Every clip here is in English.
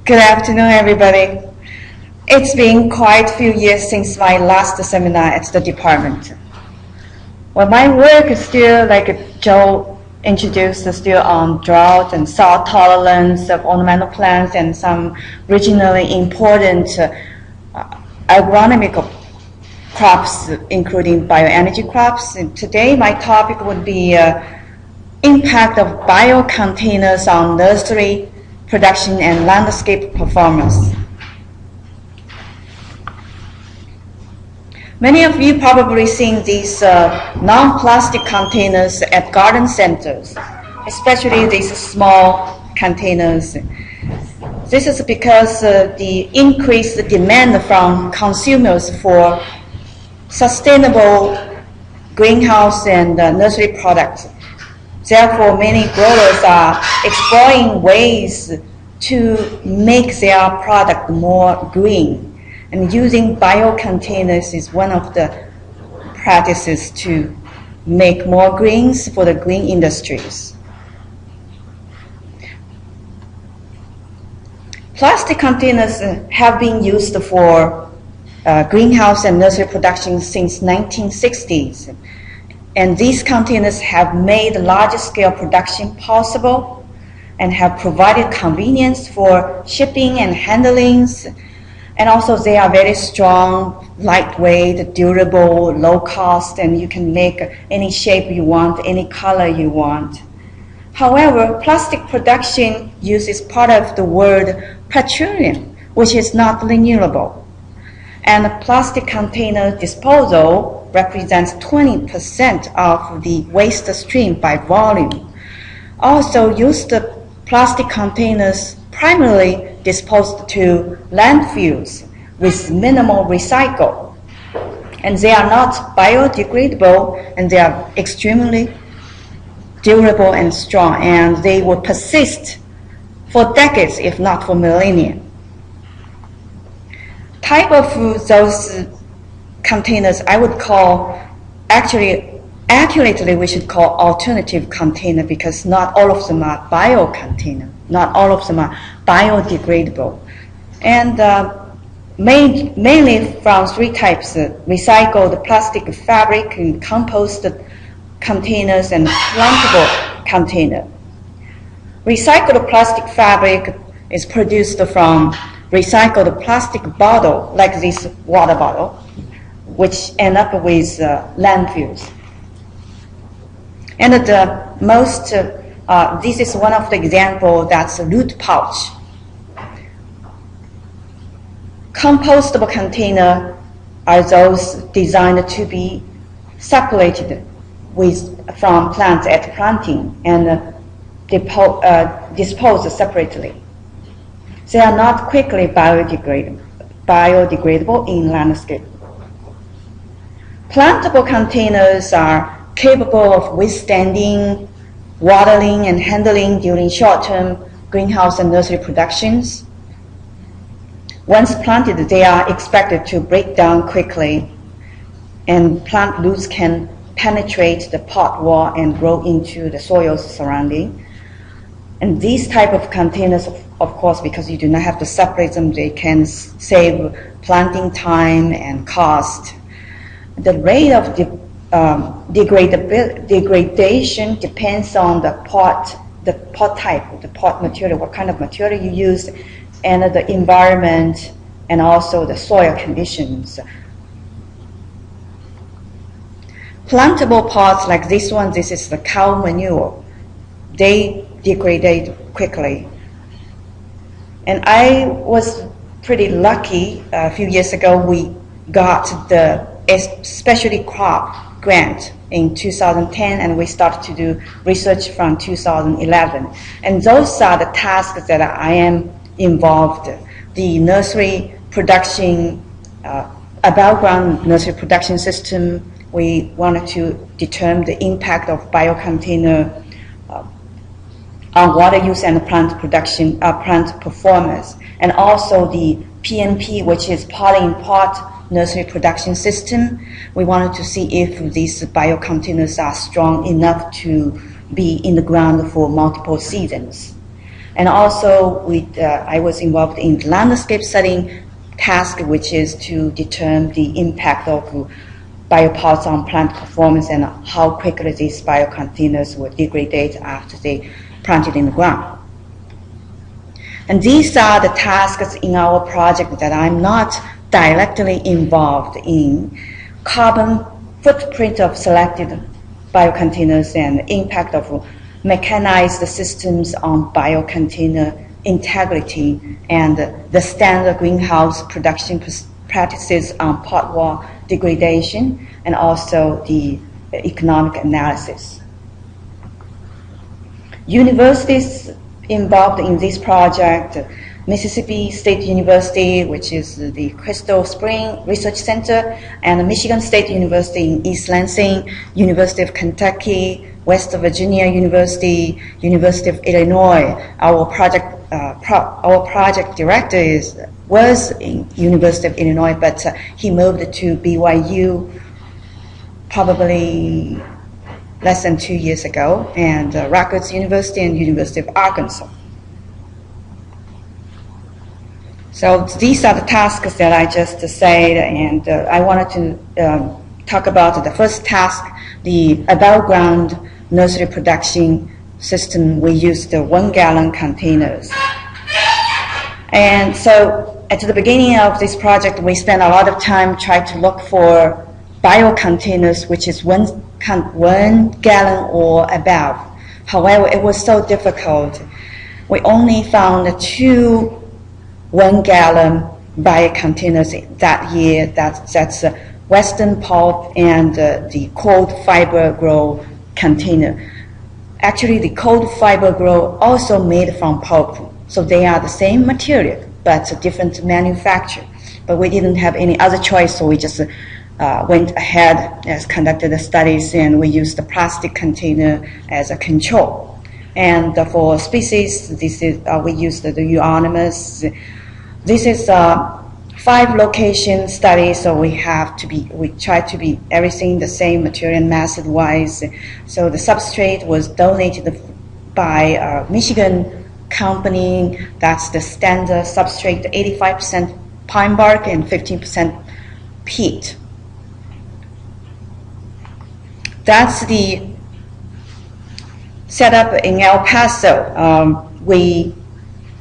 Good afternoon, everybody. It's been quite a few years since my last seminar at the department. Well, my work is still, like Joe introduced, still on drought and salt tolerance of ornamental plants and some regionally important agronomic crops, including bioenergy crops. And today, my topic would be impact of biocontainers on nursery production and landscape performance. Many of you probably seen these non-plastic containers at garden centers, especially these small containers. This is because the increased demand from consumers for sustainable greenhouse and nursery products. Therefore, many growers are exploring ways to make their product more green. And using biocontainers is one of the practices to make more greens for the green industries. Plastic containers have been used for greenhouse and nursery production since 1960s. And these containers have made large-scale production possible and have provided convenience for shipping and handling. And also they are very strong, lightweight, durable, low cost, and you can make any shape you want, any color you want. However, plastic production uses part of the word petroleum, which is not renewable. And plastic container disposal represents 20% of the waste stream by volume. Also, used plastic containers primarily disposed to landfills with minimal recycle. And they are not biodegradable, and they are extremely durable and strong, and they will persist for decades, if not for millennia. Type of those containers I would call, accurately we should call alternative container, because not all of them are bio-container, not all of them are biodegradable. And mainly from three types: recycled plastic fabric and composted containers and plantable container. Recycled plastic fabric is produced from recycled plastic bottle, like this water bottle, which end up with landfills. And this is one of the examples, that's a root pouch. Compostable container are those designed to be separated from plants at planting and disposed separately. They are not quickly biodegradable in landscape. Plantable containers are capable of withstanding watering and handling during short-term greenhouse and nursery productions. Once planted, they are expected to break down quickly, and plant roots can penetrate the pot wall and grow into the soil surrounding. And these type of containers, of course, because you do not have to separate them, they can save planting time and cost. The rate of degradation depends on the pot type, the pot material, what kind of material you use, and the environment, and also the soil conditions. Plantable pots like this one, this is the cow manure. They degrade quickly. And I was pretty lucky. A few years ago, we got the specialty crop grant in 2010, and we started to do research from 2011. And those are the tasks that I am involved. The nursery production, above ground nursery production system, we wanted to determine the impact of biocontainer on water use and plant production, plant performance, and also the PNP, which is pot-in-pot nursery production system. We wanted to see if these biocontainers are strong enough to be in the ground for multiple seasons. And also, I was involved in landscape setting task, which is to determine the impact of biopods on plant performance and how quickly these biocontainers will degrade after they planted in the ground. And these are the tasks in our project that I'm not directly involved in. Carbon footprint of selected biocontainers and impact of mechanized systems on biocontainer integrity and the standard greenhouse production practices on pot wall degradation, and also the economic analysis. Universities involved in this project: Mississippi State University, which is the Crystal Spring Research Center, and Michigan State University in East Lansing, University of Kentucky, West Virginia University, University of Illinois. Our project director was in University of Illinois, but he moved to BYU probably less than 2 years ago, and Rutgers University and University of Arkansas. So these are the tasks that I just said, and I wanted to talk about the first task, the above ground nursery production system. We used the 1 gallon containers. And so at the beginning of this project, we spent a lot of time trying to look for bio containers, which is 1 gallon or above. However, it was so difficult. We only found 2 1 gallon bio containers that year. That's Western pulp and the cold fiber grow container. Actually, the cold fiber grow also made from pulp, so they are the same material but a different manufacturer. But we didn't have any other choice, so we just went ahead and conducted the studies, and we used the plastic container as a control. And for species, this is we used the euonymus. This is 5 location study, so we try to be everything the same material mass wise. So the substrate was donated by a Michigan company. That's the standard substrate, 85% pine bark and 15% peat. That's the setup in El Paso.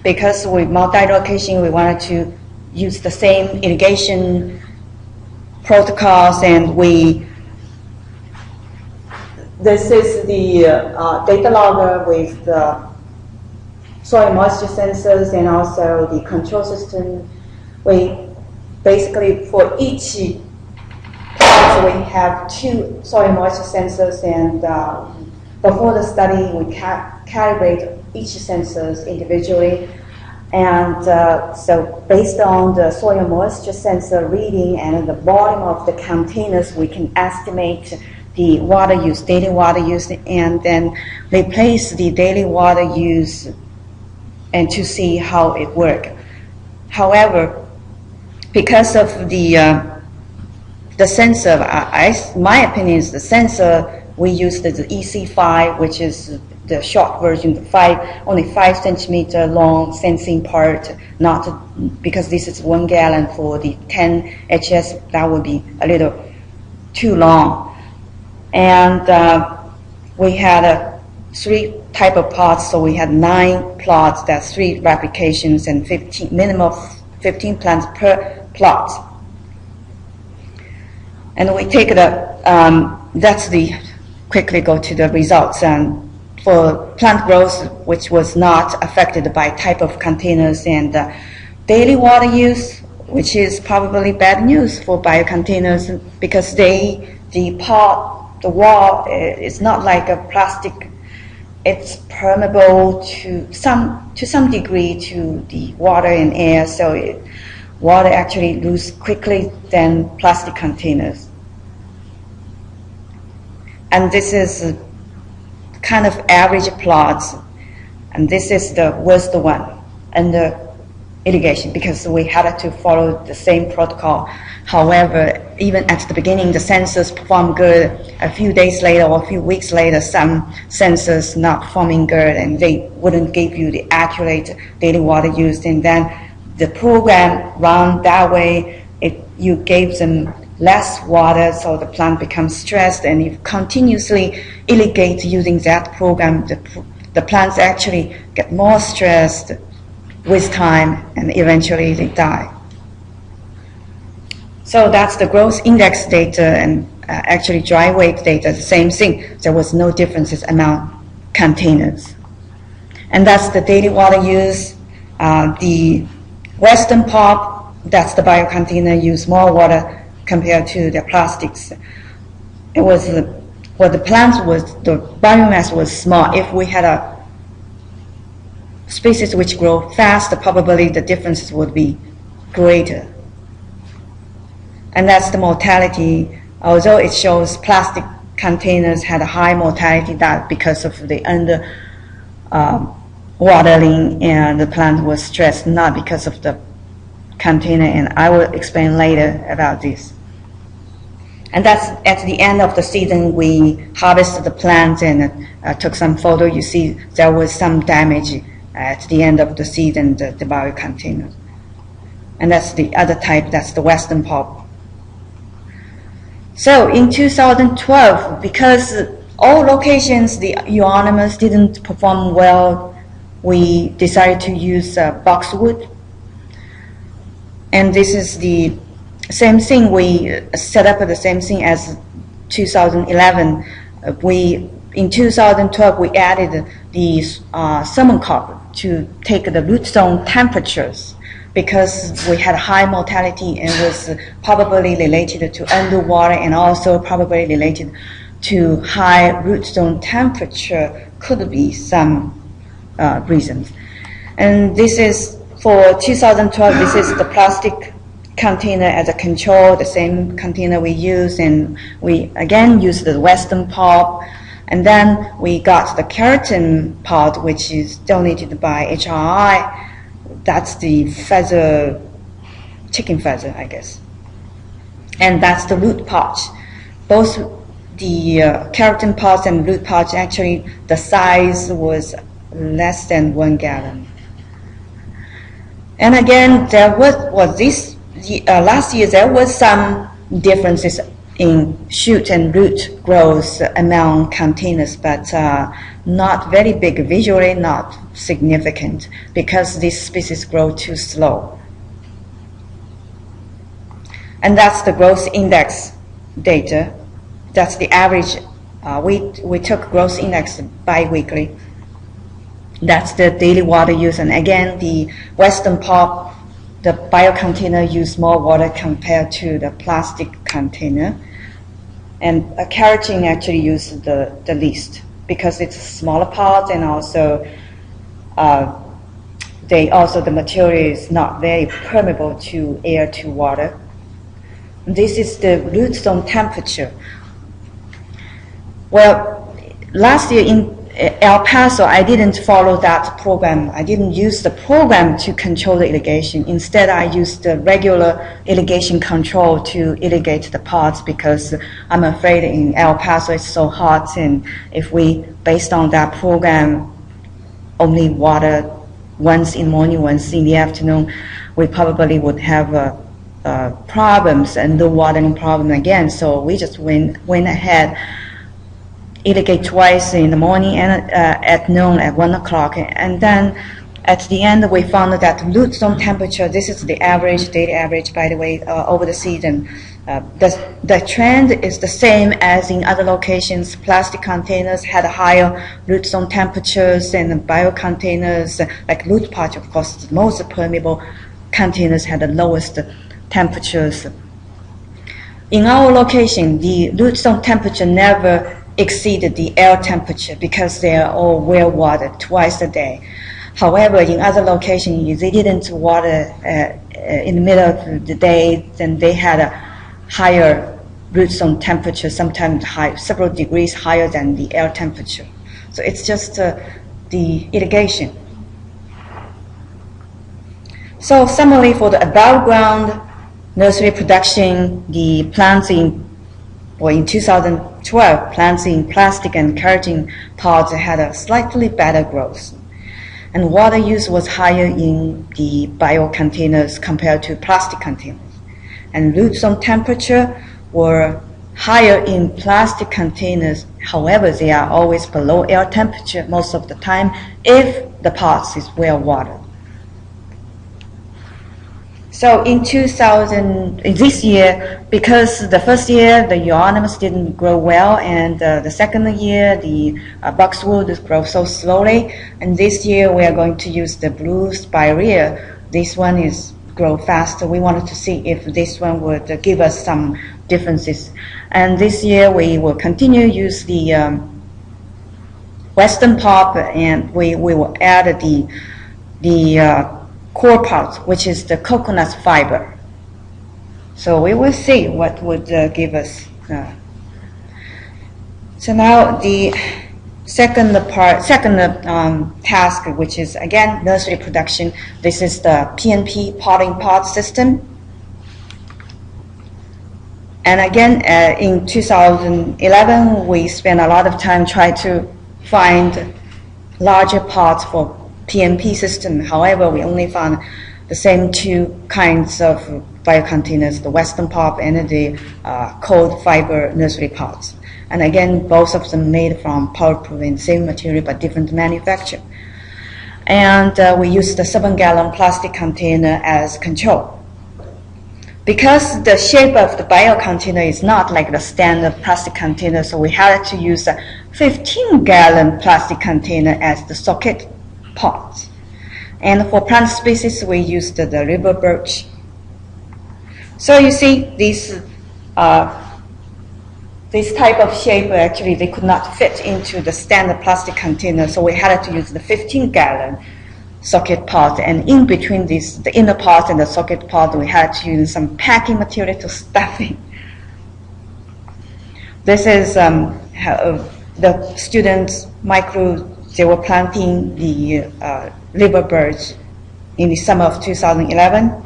Because we multi-location, we wanted to use the same irrigation protocols, and this is the data logger with the soil moisture sensors and also the control system. We basically, for each plot, we have 2 soil moisture sensors, and before the study, we calibrate each sensors individually. And so based on the soil moisture sensor reading and the volume of the containers, we can estimate the water use, daily water use, and then replace the daily water use and to see how it works. However, because of the sensor, my opinion is the sensor, we used the EC5, which is the short version, only 5 centimeter long sensing part, not because this is 1 gallon. For the 10 HS, that would be a little too long. And we had 3 type of plots, so we had 9 plots, that's 3 replications and minimum of 15 plants per plot. And we take quickly go to the results. And for plant growth, which was not affected by type of containers, and daily water use, which is probably bad news for biocontainers, because the wall is not like a plastic. It's permeable to some degree to the water and air, so water actually lose quickly than plastic containers. And this is kind of average plots, and this is the worst one. And irrigation because we had to follow the same protocol. However, even at the beginning, the sensors performed good. A few days later or a few weeks later, some sensors not performing good, and they wouldn't give you the accurate daily water use. And then the program run that way. You gave them less water, so the plant becomes stressed, and if continuously irrigate using that program, the plants actually get more stressed with time, and eventually they die. So that's the growth index data, and actually dry weight data, the same thing. There was no differences among containers. And that's the daily water use. The Western pulp, that's the bio container, use more water compared to the plastics. It was the plants was, the biomass was small. If we had a species which grow fast, probably the differences would be greater. And that's the mortality. Although it shows plastic containers had a high mortality, that because of the under watering and the plant was stressed, not because of the container, and I will explain later about this. And that's at the end of the season, we harvested the plants and took some photo. You see there was some damage at the end of the season, the bio container. And that's the other type, that's the Western pulp. So in 2012, because all locations, the euonymus didn't perform well, we decided to use boxwood. And this is the same thing, we set up the same thing as 2011. In 2012, we added the thermocouple to take the root zone temperatures because we had high mortality and was probably related to underwater and also probably related to high root zone temperature, could be some reasons. And this is for 2012, this is the plastic container as a control, the same container we use, and we again use the Western pulp. And then we got the keratin part, which is donated by HRI. That's the feather, chicken feather, I guess. And that's the root pouch. Both the keratin pouch and root pouch, actually the size was less than 1 gallon. And again, there was this last year there was some differences in shoot and root growth among containers, but not very big, visually not significant, because these species grow too slow. And that's the growth index data. That's the average. We took growth index bi-weekly. That's the daily water use, and again, the Western pulp, the biocontainer use more water compared to the plastic container. And a keratin actually uses the least because it's a smaller part, and also the material is not very permeable to air, to water. This is the root zone temperature. Well, last year in El Paso, I didn't follow that program. I didn't use the program to control the irrigation. Instead, I used the regular irrigation control to irrigate the pots because I'm afraid in El Paso it's so hot, and if we, based on that program, only water once in the morning, once in the afternoon, we probably would have problems and the watering problem again. So we just went ahead, irrigate twice in the morning and at noon at 1 o'clock. And then at the end, we found that root zone temperature, this is the average, daily average, by the way, over the season. The trend is the same as in other locations. Plastic containers had higher root zone temperatures, and bio containers, like root pouch, of course, the most permeable containers had the lowest temperatures. In our location, the root zone temperature never exceeded the air temperature because they are all well watered twice a day. However, in other locations, if they didn't water in the middle of the day, then they had a higher root zone temperature, sometimes several degrees higher than the air temperature. So it's just the irrigation. So summary for the above ground nursery production, the plants in 2012, plants in plastic and keratin pots had a slightly better growth. And water use was higher in the bio containers compared to plastic containers. And root zone temperature were higher in plastic containers. However, they are always below air temperature most of the time if the pots is well watered. So in this year, because the first year the euonymus didn't grow well, and the second year the boxwood grows so slowly, and this year we are going to use the blue spirea. This one is grow faster. We wanted to see if this one would give us some differences. And this year we will continue use the western pop, and we will add the core part, which is the coconut fiber. So we will see what would give us. So now the second task, which is again nursery production. This is the PNP potting pot system. And again, in 2011, we spent a lot of time trying to find larger pots for PNP system. However, we only found the same two kinds of biocontainers, the western pop and the cold fiber nursery pots. And again, both of them made from polypropylene, same material but different manufacture. And we used the 7-gallon plastic container as control. Because the shape of the biocontainer is not like the standard plastic container, so we had to use a 15-gallon plastic container as the socket pot. And for plant species, we used the river birch. So you see, this type of shape, actually, they could not fit into the standard plastic container, so we had to use the 15-gallon socket pot. And in between this, the inner pot and the socket pot, we had to use some packing material to stuff it. This is the students' they were planting the river birch in the summer of 2011.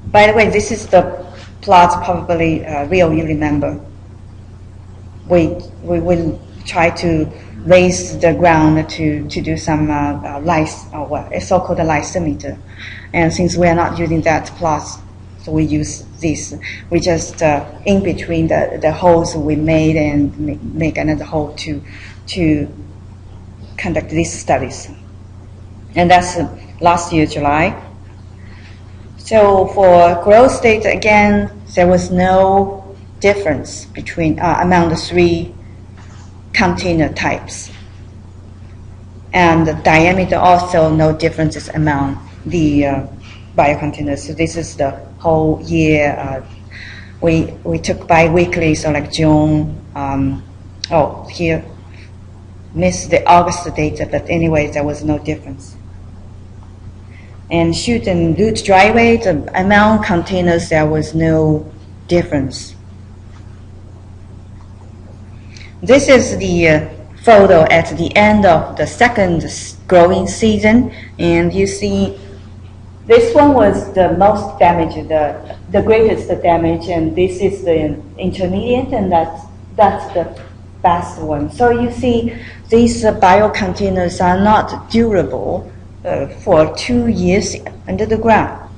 By the way, this is the plot probably Rio, you remember. We will try to raise the ground to do some so-called lysimeter. And since we are not using that plot, so we use this. We just in between the holes we made and make another hole to conduct these studies. And that's last year, July. So for growth state, again, there was no difference between among the three container types. And the diameter also no differences among the biocontainers. So this is the whole year. We took bi-weekly, so like June. Here missed the August data, but anyway, there was no difference. And shoot and root dry weight among containers, there was no difference. This is the photo at the end of the second growing season, and you see this one was the most damaged, the greatest damage, and this is the intermediate, and that's the best one. So you see these biocontainers are not durable for 2 years under the ground.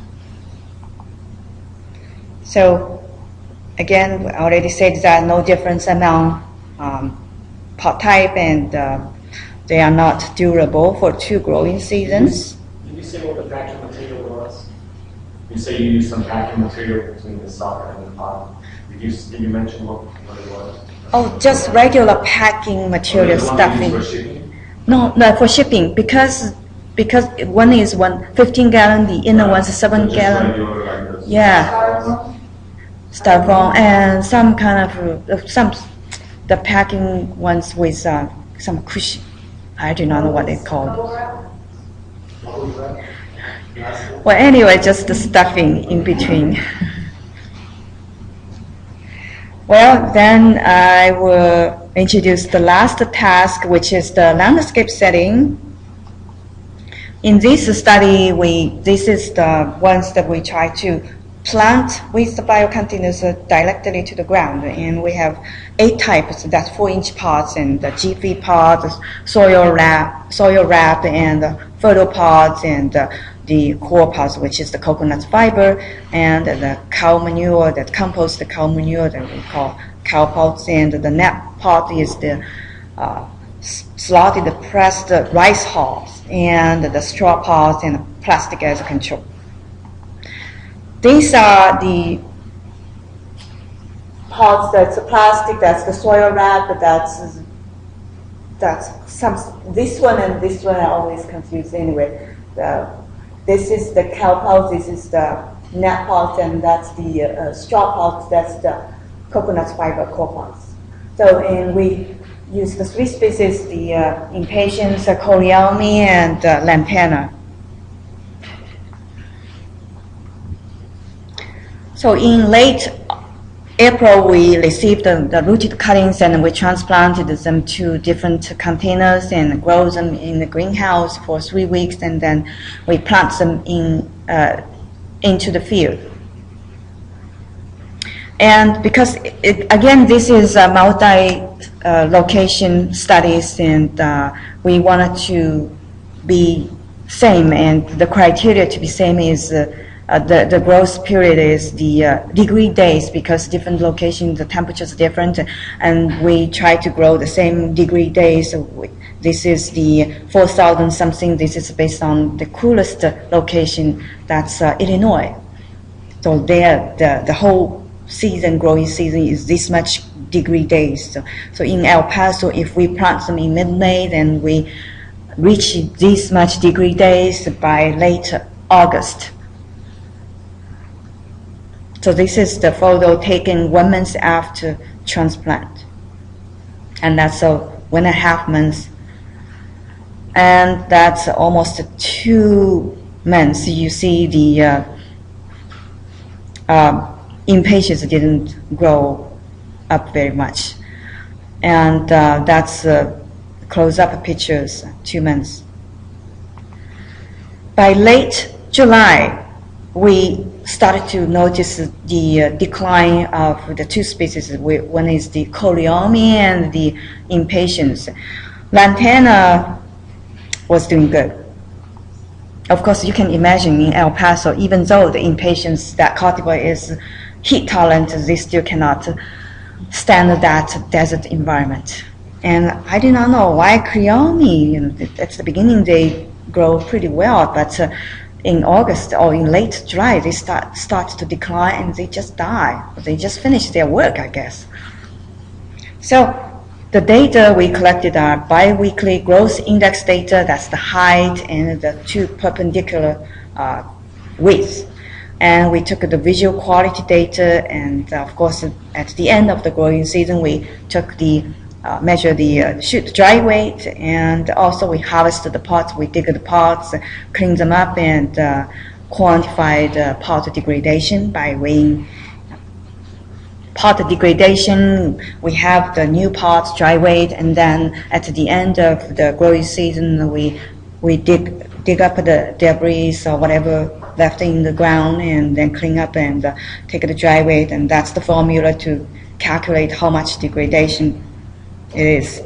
So again, I already said that no difference among pot type, and they are not durable for 2 growing seasons. Did you say what the packing material was? You say you used some packing material between the socket and the pot. Did you mention what it was? Oh, just regular packing material stuffing. For shipping? No, for shipping, because one is 15-gallon, the inner one's 7-gallon. Yeah, styrofoam, and some kind of the packing ones with some cushion. I do not know what it's called. Well, anyway, just the stuffing in between. Well, then I will introduce the last task, which is the landscape setting. in this study, this is the ones that we try to plant with the biocontainers directly to the ground. And we have 8 types, that's 4-inch pots and the G3 pots, soil wrap, and fertile pots, and the core pots, which is the coconut fiber, and the cow manure, that compost the cow manure that we call cow pots, and the net pot is the slotted pressed rice hulls, and the straw pots and plastic as a control. These are the pots, that's the plastic, that's the soil wrap, that's some, this one and this one are always confused anyway. This is the cow pot, this is the net pot, and that's the straw pot, that's the coconut fiber core pots. So, and we use the 3 species, the Impatiens, Cleome, and Lantana. So in late April, we received the rooted cuttings, and we transplanted them to different containers and grow them in the greenhouse for 3 weeks, and then we plant them into the field. And because, again, this is a multi-location studies, and we wanted to be same, and the criteria to be same is the growth period is the degree days, because different locations, the temperatures are different, and we try to grow the same degree days. This is the 4,000 something. This is based on the coolest location, that's Illinois. So there, the whole season, growing season, is this much degree days. So in El Paso, if we plant them in mid-May, then we reach this much degree days by late August. So this is the photo taken 1 month after transplant. And that's 1.5 months. And that's almost 2 months. You see the Impatiens didn't grow up very much. And that's close-up pictures, 2 months. By late July, we started to notice the decline of the 2 species. One is the Cleome and the Impatiens. Lantana was doing good. Of course, you can imagine in El Paso, even though the Impatiens, that cultivar is heat tolerant, they still cannot stand that desert environment. And I did not know why Cleome, at the beginning they grow pretty well, but in August or in late July, they start to decline, and they just die. They just finished their work, I guess. So the data we collected are bi-weekly growth index data. That's the height and the 2 perpendicular widths. And we took the visual quality data, and of course, at the end of the growing season, we took measure the shoot dry weight, and also we harvested the pots. We dig the pots, clean them up, and quantify the pot degradation by weighing pot degradation. We have the new pots dry weight, and then at the end of the growing season, we dig up the debris or whatever left in the ground, and then clean up and take the dry weight, and that's the formula to calculate how much degradation it is.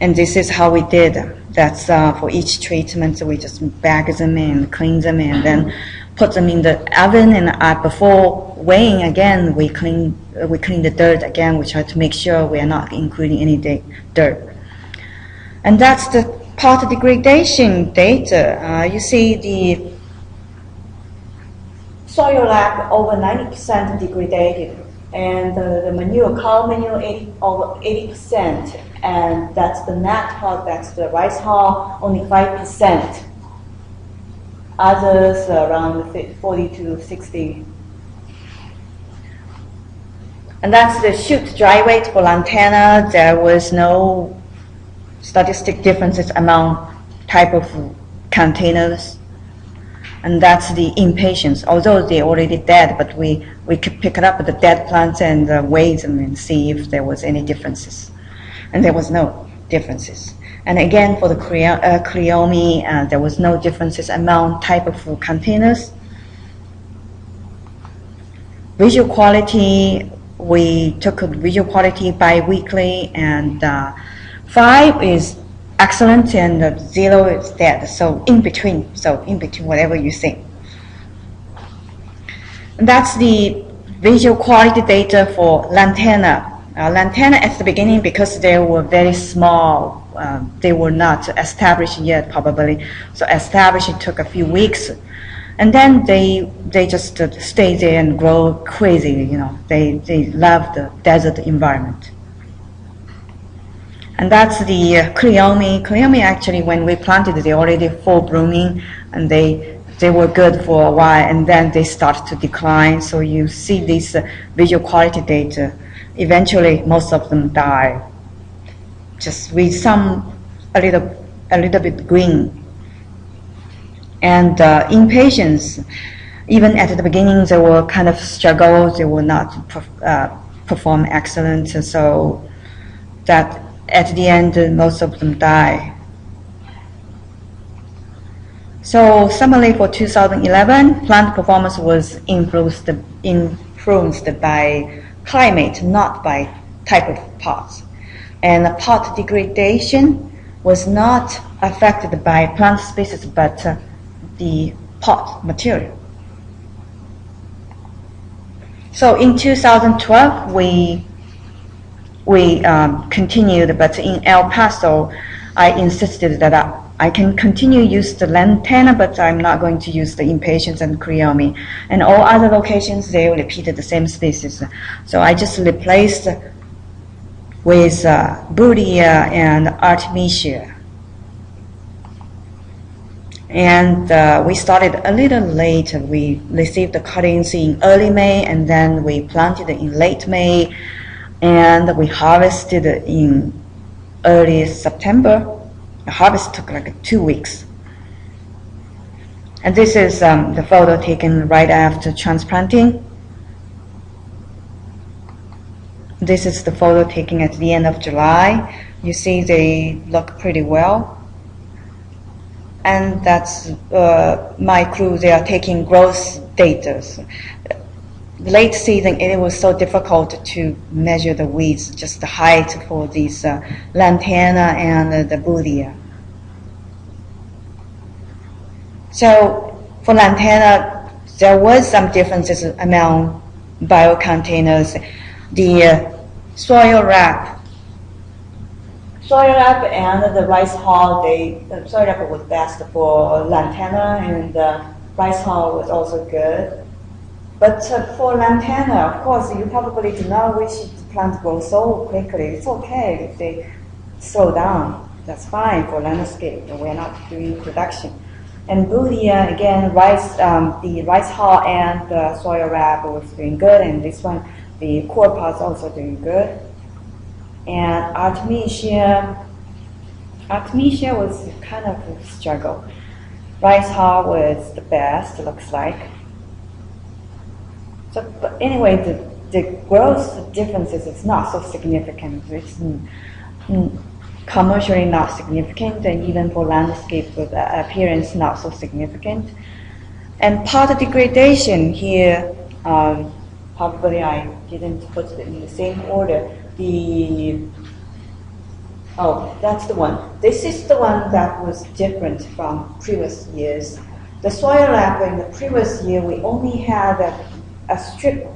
And this is how we did. That's for each treatment, so we just bag them and clean them, and then put them in the oven. And before weighing again, we clean the dirt again. We try to make sure we are not including any dirt. And that's the pot degradation data. You see the soil lab over 90% degraded, and the manure, cow manure, over 80%, and that's the net pot, that's the rice hull, only 5%. Others around 40 to 60. And that's the shoot dry weight for Lantana. There was no statistic differences among type of containers. And that's the Impatiens, although they're already dead, but we could pick up the dead plants and weigh them and see if there was any differences. And there was no differences. And again, for the Cleome, there was no differences among type of containers. Visual quality, we took visual quality bi-weekly, and 5 is excellent and 0 is dead. So in between whatever you think. And that's the visual quality data for Lantana. Lantana at the beginning, because they were very small, they were not established yet probably. So establishing took a few weeks. And then they just stay there and grow crazy, you know. They love the desert environment. And that's the Cleome. Cleome actually, when we planted, they already full blooming, and they were good for a while, and then they start to decline. So you see this visual quality data. Eventually, most of them die, just with some a little bit green. And Impatiens, even at the beginning, they were kind of struggle. They were not perform excellent. So that at the end, most of them die. So similarly for 2011, plant performance was influenced by climate, not by type of pots. And pot degradation was not affected by plant species, but the pot material. So in 2012, we continued, but in El Paso, I insisted that I can continue use the Lantana, but I'm not going to use the Impatiens and Cleome. And all other locations, they repeated the same species. So I just replaced with Boudia and Artemisia. And we started a little late. We received the cuttings in early May, and then we planted in late May, and we harvested in early September. The harvest took like 2 weeks. And this is the photo taken right after transplanting. This is the photo taken at the end of July. You see they look pretty well. And that's my crew. They are taking growth data. Late season, it was so difficult to measure the weeds, just the height for these Lantana and the Boudia. So for Lantana, there was some differences among biocontainers. The soil wrap and the rice hull, the soil wrap was best for Lantana, and the rice hull was also good. But for Lantana, of course, you probably do not wish the plant grow so quickly. It's okay if they slow down. That's fine for landscape. We're not doing production. And Boudia, again, the rice hull and the soil wrap was doing good, and this one, the core parts also doing good. And Artemisia was kind of a struggle. Rice hull was the best, looks like. So, but anyway, the growth differences is not so significant. It's commercially not significant, and even for landscape with appearance not so significant. And pot degradation here, probably I didn't put it in the same order. That's the one. This is the one that was different from previous years. The soil wrap in the previous year, we only had a strip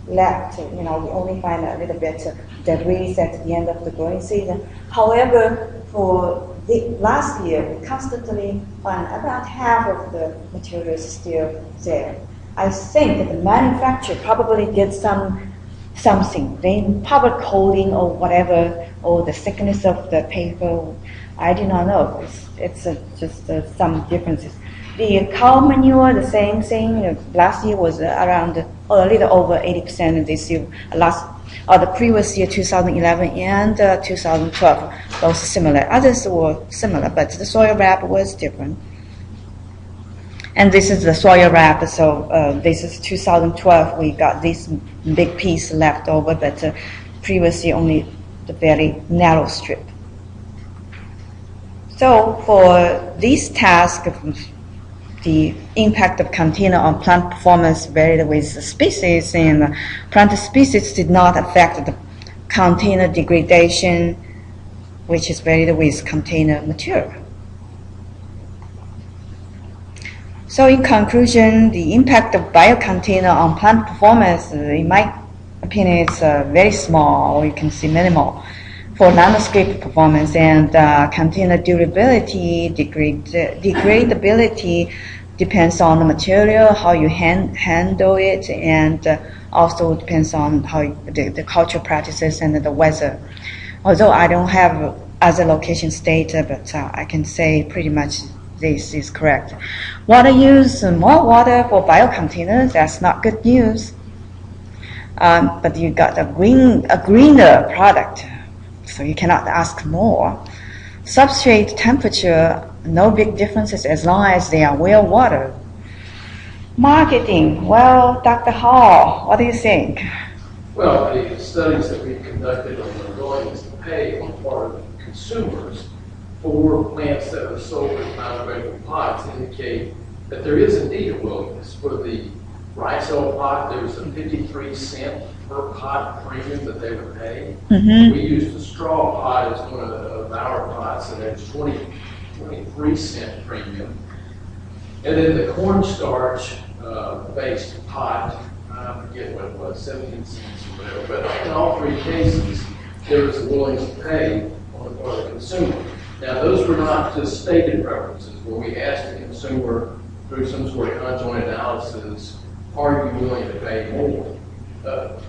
left. You know, we only find a little bit debris at the end of the growing season. However, for the last year, we constantly find about half of the material is still there. I think the manufacturer probably did something. They powder coating or whatever, or the thickness of the paper. I do not know. It's just some differences. The cow manure, the same thing. Last year was around a little over 80%. This year, the previous year, 2011 and 2012, both similar. Others were similar, but the soil wrap was different. And this is the soil wrap. So this is 2012. We got this big piece left over, but previous year only the very narrow strip. So for this task, the impact of container on plant performance varied with the species, and plant species did not affect the container degradation, which is varied with container material. So in conclusion, the impact of biocontainer on plant performance, in my opinion, is very small, or you can see minimal, for nanoscale performance, and container durability, degradability depends on the material, how you handle it, and also depends on how the cultural practices and the weather. Although I don't have other locations data, but I can say pretty much this is correct. Water use, more water for biocontainers, that's not good news. But you got a greener product, so you cannot ask more. Substrate temperature, no big differences as long as they are well watered. Marketing, well, Dr. Hall, what do you think? Well, the studies that we've conducted on the willingness to pay on the part of consumers for plants that are sold in biodegradable pots indicate that there is indeed a willingness. For the ricel pot, there was a 53-cent per pot premium that they would pay. Mm-hmm. We used a straw pot as one of our pots, and there's 23-cent premium. And then the cornstarch based pot, I forget what it was, 17 cents or whatever, but in all three cases, there was a willingness to pay on the part of the consumer. Now, those were not just stated preferences, where we asked the consumer through some sort of conjoint analysis, are you willing to pay more?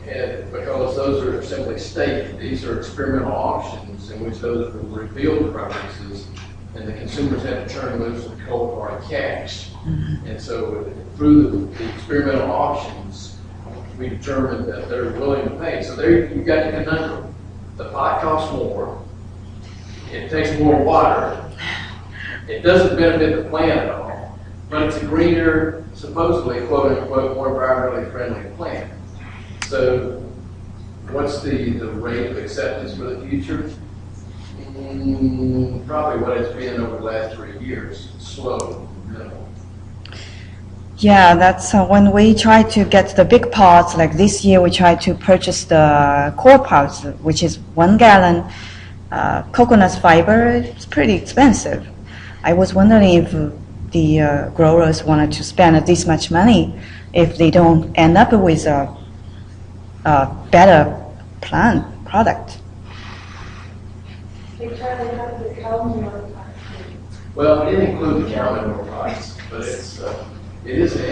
And because those are simply stated, these are experimental auctions in which those were revealed preferences, and the consumers had to turn loose and cold hard cash. Mm-hmm. And so through the experimental auctions, we determined that they're willing to pay. So there you've got the conundrum. The pot costs more. It takes more water. It doesn't benefit the plant at all, but it's a greener, supposedly, quote unquote, more environmentally friendly plant. So what's the rate of acceptance for the future? Probably what it's been over the last 3 years. Slow, minimal. Yeah, that's when we try to get the big pots, like this year we tried to purchase the core pots, which is 1 gallon. Coconut fiber. It's pretty expensive. I was wondering if the growers wanted to spend this much money if they don't end up with a better plant product. They try to have the Caliper. Well, it didn't include the Caliper pots, but it is an